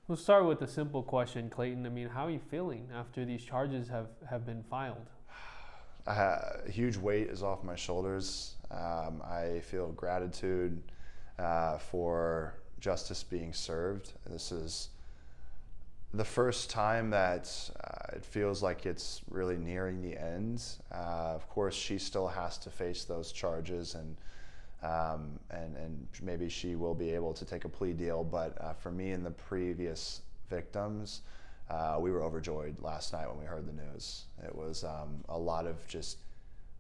We'll start with a simple question, Clayton. I mean, how are you feeling after these charges have been filed? A huge weight is off my shoulders. I feel gratitude for justice being served. This is the first time that it feels like it's really nearing the end. Of course, she still has to face those charges, and maybe she will be able to take a plea deal. But for me and the previous victims, we were overjoyed last night when we heard the news. It was a lot of just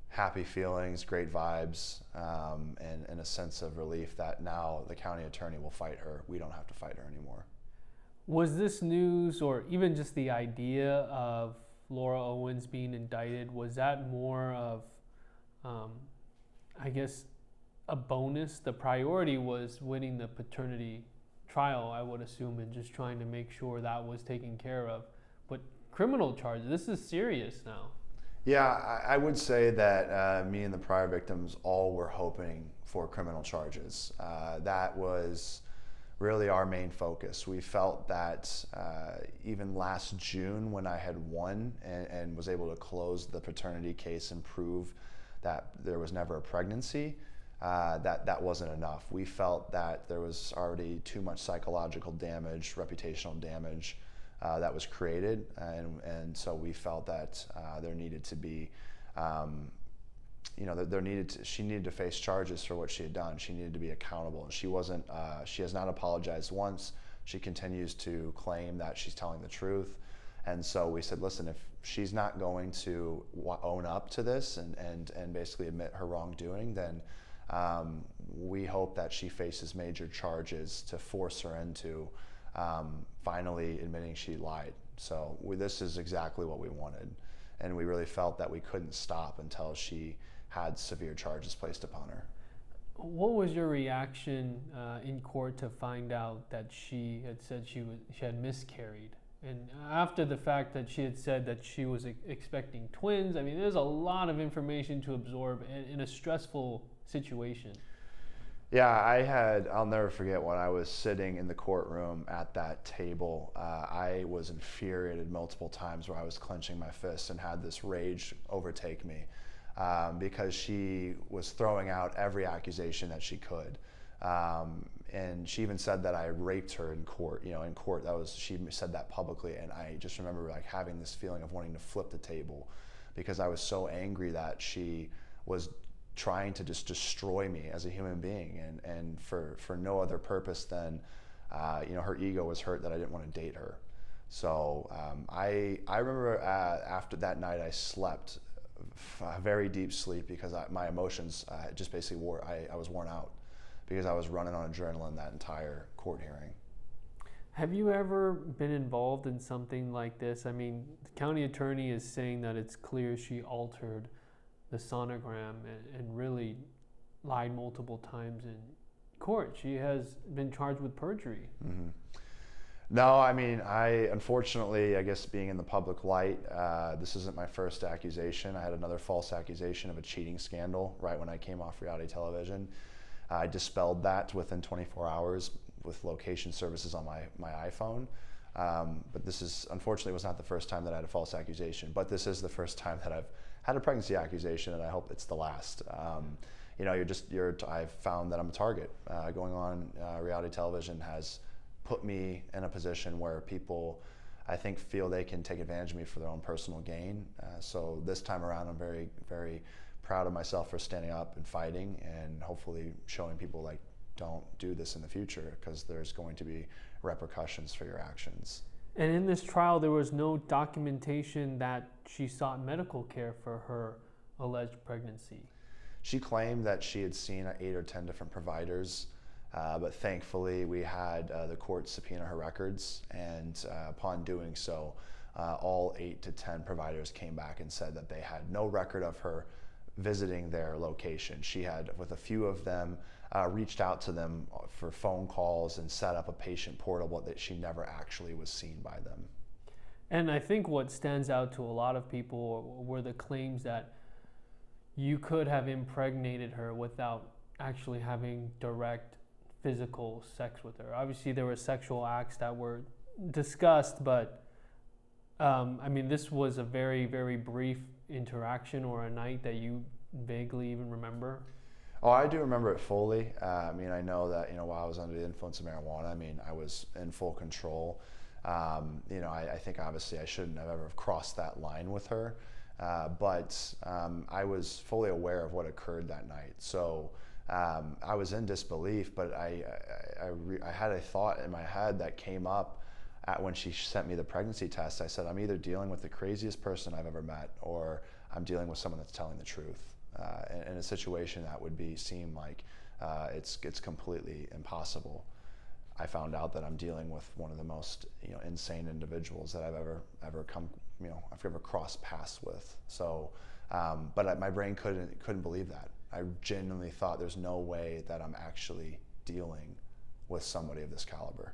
happy feelings, great vibes, and a sense of relief that now the county attorney will fight her. We don't have to fight her anymore. Was this news, or even just the idea of Laura Owens being indicted, was that more of, I guess, a bonus? The priority was winning the paternity trial, I would assume, and just trying to make sure that was taken care of. But criminal charges, this is serious now. Yeah, I would say that me and the prior victims all were hoping for criminal charges. That was really our main focus. We felt that even last June, when I had won and was able to close the paternity case and prove that there was never a pregnancy, that wasn't enough. We felt that there was already too much psychological damage, reputational damage that was created, and so we felt that there needed to be she needed to face charges for what she had done. She needed to be accountable, and she has not apologized once. She continues to claim that she's telling the truth. And so we said, listen, if she's not going to own up to this and basically admit her wrongdoing, then we hope that she faces major charges to force her into finally admitting she lied. So this is exactly what we wanted. And we really felt that we couldn't stop until she had severe charges placed upon her. What was your reaction in court to find out that she had said she had miscarried? And after the fact that she had said that she was expecting twins, I mean, there's a lot of information to absorb in a stressful situation. Yeah, I'll never forget when I was sitting in the courtroom at that table. I was infuriated multiple times where I was clenching my fists and had this rage overtake me because she was throwing out every accusation that she could. And she even said that I raped her in court. She said that publicly, and I just remember like having this feeling of wanting to flip the table because I was so angry that she was trying to just destroy me as a human being, and for no other purpose than her ego was hurt that I didn't want to date her. So I remember after that night I slept a very deep sleep because my emotions just basically I was worn out because I was running on adrenaline that entire court hearing. Have you ever been involved in something like this? I mean, the county attorney is saying that it's clear she altered the sonogram and really lied multiple times in court. She has been charged with perjury. Mm-hmm. No, I mean, unfortunately, I guess being in the public light, this isn't my first accusation. I had another false accusation of a cheating scandal right when I came off reality television. I dispelled that within 24 hours with location services on my iPhone. But this unfortunately was not the first time that I had a false accusation, but this is the first time that I've had a pregnancy accusation, and I hope it's the last. I've found that I'm a target. Going on reality television has put me in a position where people, I think, feel they can take advantage of me for their own personal gain. So this time around, I'm very, very proud of myself for standing up and fighting, and hopefully showing people like, don't do this in the future, because there's going to be repercussions for your actions. And in this trial, there was no documentation that she sought medical care for her alleged pregnancy. She claimed that she had seen 8 or 10 different providers, but thankfully we had the court subpoena her records, and upon doing so, all 8 to 10 providers came back and said that they had no record of her visiting their location. She had, with a few of them, reached out to them for phone calls and set up a patient portal, but that she never actually was seen by them. And I think what stands out to a lot of people were the claims that you could have impregnated her without actually having direct physical sex with her. Obviously, there were sexual acts that were discussed, but I mean, this was a very, very brief interaction or a night that you vaguely even remember. Oh, I do remember it fully. I mean, I know that, while I was under the influence of marijuana, I mean, I was in full control. I think obviously I shouldn't have ever crossed that line with her, but I was fully aware of what occurred that night. So I was in disbelief, but I had a thought in my head that came up when she sent me the pregnancy test. I said, I'm either dealing with the craziest person I've ever met, or I'm dealing with someone that's telling the truth. In a situation that would seem like it's completely impossible. I found out that I'm dealing with one of the most insane individuals that I've ever come I've ever crossed paths with. So, but my brain couldn't believe that. I genuinely thought there's no way that I'm actually dealing with somebody of this caliber.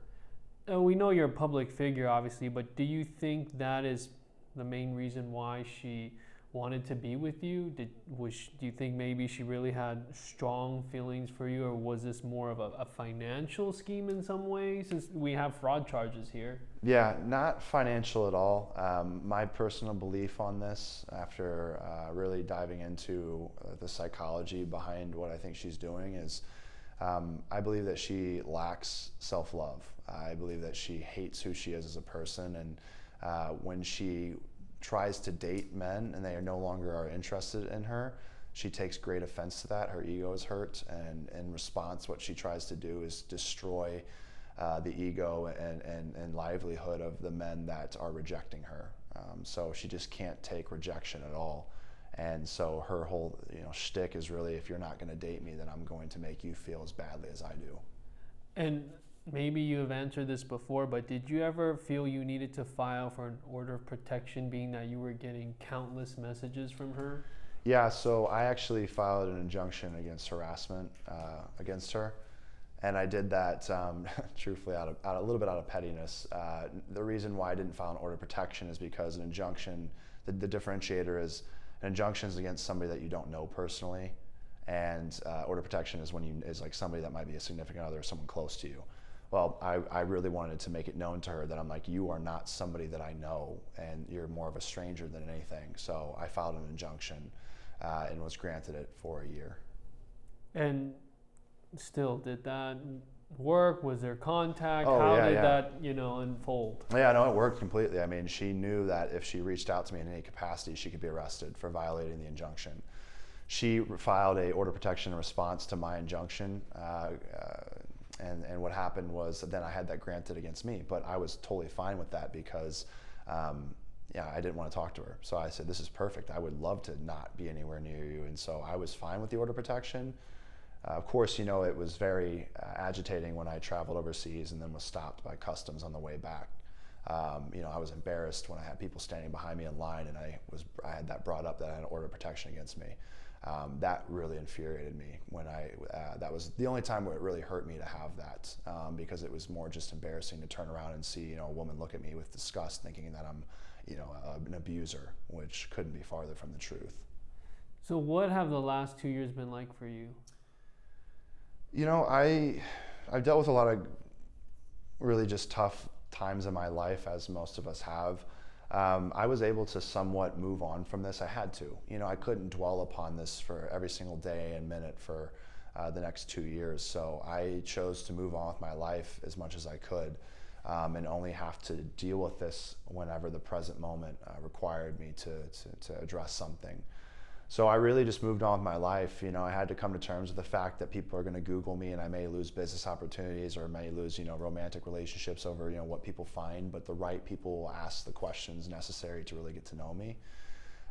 We know you're a public figure, obviously, but do you think that is the main reason why she wanted to be with you? Do you think maybe she really had strong feelings for you, or was this more of a financial scheme in some way, since we have fraud charges here? Yeah, not financial at all. My personal belief on this, after really diving into the psychology behind what I think she's doing, is I believe that she lacks self-love. I believe that she hates who she is as a person, and when she tries to date men and they no longer are interested in her, she takes great offense to that. Her ego is hurt, and in response, what she tries to do is destroy the ego and livelihood of the men that are rejecting her. So she just can't take rejection at all. And so her whole shtick is really, if you're not going to date me, then I'm going to make you feel as badly as I do. And maybe you have answered this before, but did you ever feel you needed to file for an order of protection, being that you were getting countless messages from her? Yeah, so I actually filed an injunction against harassment against her. And I did that, truthfully, out of a little bit out of pettiness. The reason why I didn't file an order of protection is because an injunction, the differentiator is, an injunction is against somebody that you don't know personally, and order of protection is like somebody that might be a significant other or someone close to you. Well, I really wanted to make it known to her that I'm like, you are not somebody that I know, and you're more of a stranger than anything. So I filed an injunction and was granted it for a year. And still, did that work? Was there contact? Oh, How yeah, did yeah. that unfold? Yeah, no, it worked completely. I mean, she knew that if she reached out to me in any capacity, she could be arrested for violating the injunction. She filed a order of protection in response to my injunction, and what happened was that then I had that granted against me. But I was totally fine with that because I didn't want to talk to her. So I said, this is perfect. I would love to not be anywhere near you. And so I was fine with the order of protection. Of course, it was very agitating when I traveled overseas and then was stopped by customs on the way back. I was embarrassed when I had people standing behind me in line, and I had that brought up that I had an order of protection against me. That really infuriated me when that was the only time where it really hurt me to have that, because it was more just embarrassing to turn around and see a woman look at me with disgust, thinking that I'm an abuser, which couldn't be farther from the truth. So what have the last 2 years been like for you? I've dealt with a lot of really just tough times in my life, as most of us have. I was able to somewhat move on from this. I had to. I couldn't dwell upon this for every single day and minute for the next 2 years. So I chose to move on with my life as much as I could, and only have to deal with this whenever the present moment required me to address something. So I really just moved on with my life. I had to come to terms with the fact that people are going to Google me, and I may lose business opportunities or may lose, romantic relationships over, what people find, but the right people will ask the questions necessary to really get to know me.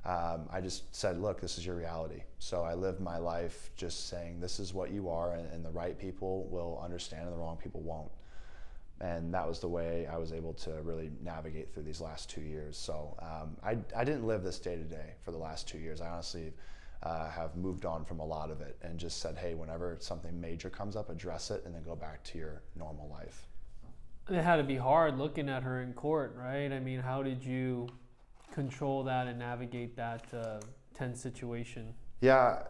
I just said, look, this is your reality. So I lived my life just saying, this is what you are, and the right people will understand and the wrong people won't. And that was the way I was able to really navigate through these last 2 years. So I didn't live this day to day for the last 2 years. I honestly have moved on from a lot of it and just said, hey, whenever something major comes up, address it and then go back to your normal life. It had to be hard looking at her in court, right? I mean, how did you control that and navigate that tense situation? Yeah,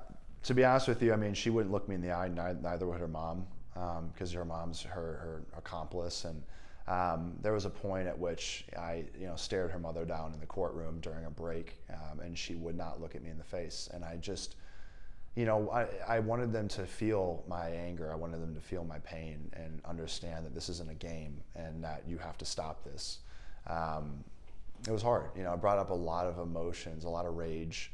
to be honest with you, I mean, she wouldn't look me in the eye, neither would her mom. Because her mom's her accomplice, and There was a point at which I, stared her mother down in the courtroom during a break, and she would not look at me in the face. And I just, I wanted them to feel my anger. I wanted them to feel my pain and understand that this isn't a game and that you have to stop this. It was hard. It brought up a lot of emotions, a lot of rage.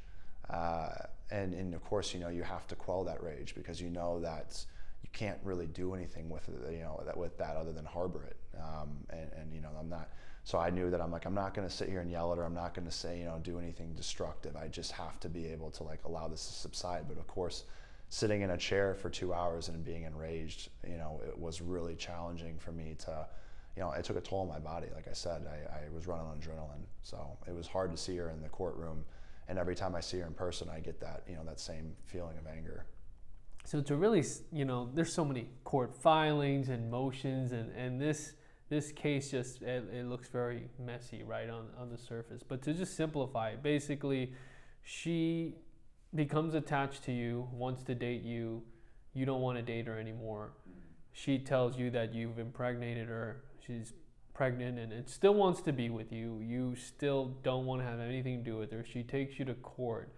And of course, you have to quell that rage because you know that you can't really do anything with it, with that other than harbor it. I'm not. So I knew that I'm not going to sit here and yell at her. I'm not going to say, do anything destructive. I just have to be able to allow this to subside. But of course, sitting in a chair for 2 hours and being enraged, it was really challenging for me to, it took a toll on my body. Like I said, I was running on adrenaline. So it was hard to see her in the courtroom. And every time I see her in person, I get that, that same feeling of anger. So to really, there's so many court filings and motions, and this case just, it looks very messy, right, on the surface. But to just simplify it, basically, she becomes attached to you, wants to date you, you don't want to date her anymore. She tells you that you've impregnated her, she's pregnant and still wants to be with you. You still don't want to have anything to do with her. She takes you to court,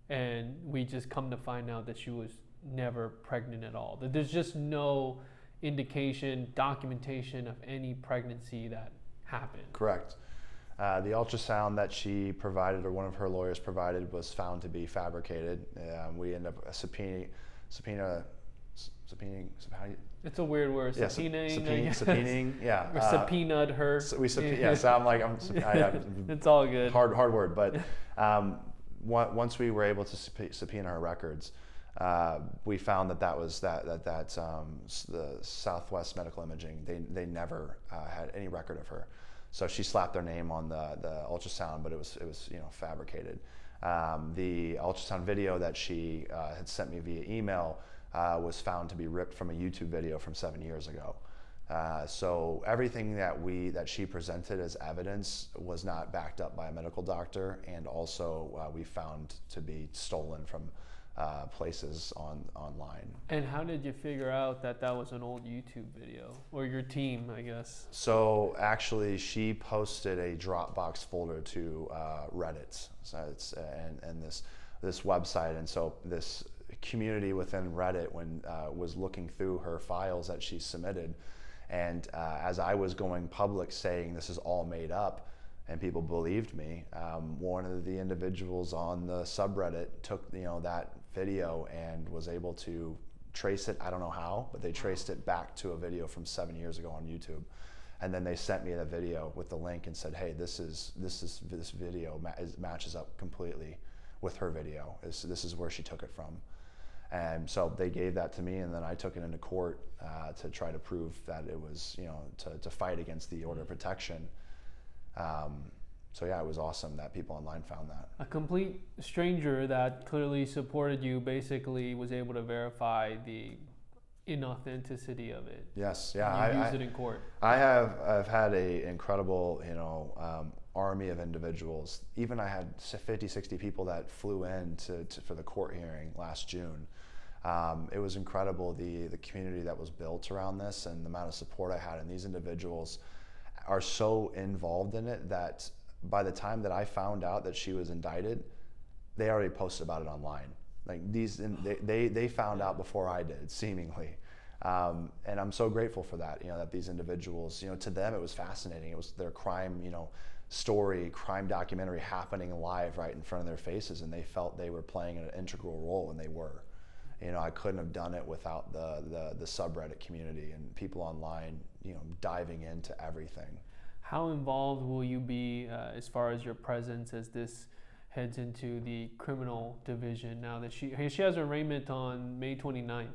and we just come to find out that she was never pregnant at all. That there's just no indication, documentation of any pregnancy that happened. Correct. The ultrasound that she provided, or one of her lawyers provided, was found to be fabricated. We end up subpoenaing. It's a weird word. Subpoenaing. Yeah. Or subpoenaed her. It's all good. Hard word, but once we were able to subpoena her records, we found that was the Southwest Medical Imaging. They never had any record of her, so she slapped their name on the ultrasound, but it was fabricated. The ultrasound video that she had sent me via email was found to be ripped from a YouTube video from 7 years ago. So everything that she presented as evidence was not backed up by a medical doctor, and also we found to be stolen from places online. And how did you figure out that was an old YouTube video, or your team, I guess? So actually, she posted a Dropbox folder to Reddit, so it's and this website, and so this community within Reddit was looking through her files that she submitted, and as I was going public saying this is all made up, and people believed me, one of the individuals on the subreddit took that video and was able to trace it. I don't know how, but they traced it back to a video from 7 years ago on YouTube, and then they sent me the video with the link and said, "Hey, this video matches up completely with her video. This is where she took it from." And so they gave that to me, and then I took it into court to try to prove that it was, to fight against the order of protection. So yeah, it was awesome that people online found that. A complete stranger that clearly supported you basically was able to verify the inauthenticity of it. Yes, yeah. I used it in court. I've had a incredible, army of individuals. Even I had 50, 60 people that flew in for the court hearing last June. It was incredible, the community that was built around this and the amount of support I had. And these individuals are so involved in it that by the time that I found out that she was indicted, they already posted about it online. Like they found out before I did, seemingly. And I'm so grateful for that, that these individuals, to them it was fascinating. It was their crime, crime documentary happening live right in front of their faces, and they felt they were playing an integral role, and they were. I couldn't have done it without the subreddit community and people online, diving into everything. How involved will you be as far as your presence as this heads into the criminal division now that she has her arraignment on May 29th?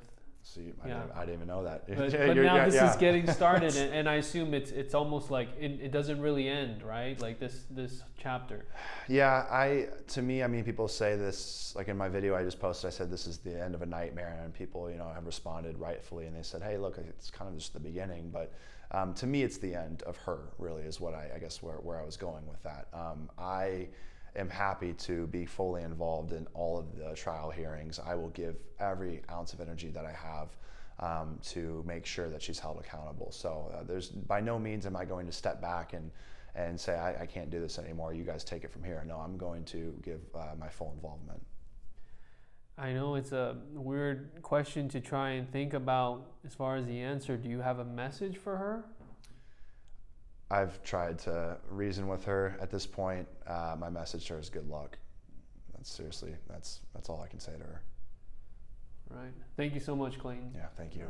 See, I didn't even know that. But now this is getting started, and I assume it's almost like it doesn't really end, right? Like this chapter. Yeah, to me, people say this, like in my video I just posted, I said this is the end of a nightmare, and people, have responded rightfully, and they said, hey, look, it's kind of just the beginning, but to me it's the end of her, really, is what I guess where I was going with that. I am happy to be fully involved in all of the trial hearings. I will give every ounce of energy that I have. to make sure that she's held accountable. So there's by no means am I going to step back and say, I can't do this anymore. You guys take it from here. No, I'm going to give my full involvement. I know it's a weird question to try and think about as far as the answer. Do you have a message for her? I've tried to reason with her at this point. My message to her is good luck. That's all I can say to her. Right. Thank you so much, Clayton. Yeah, thank you.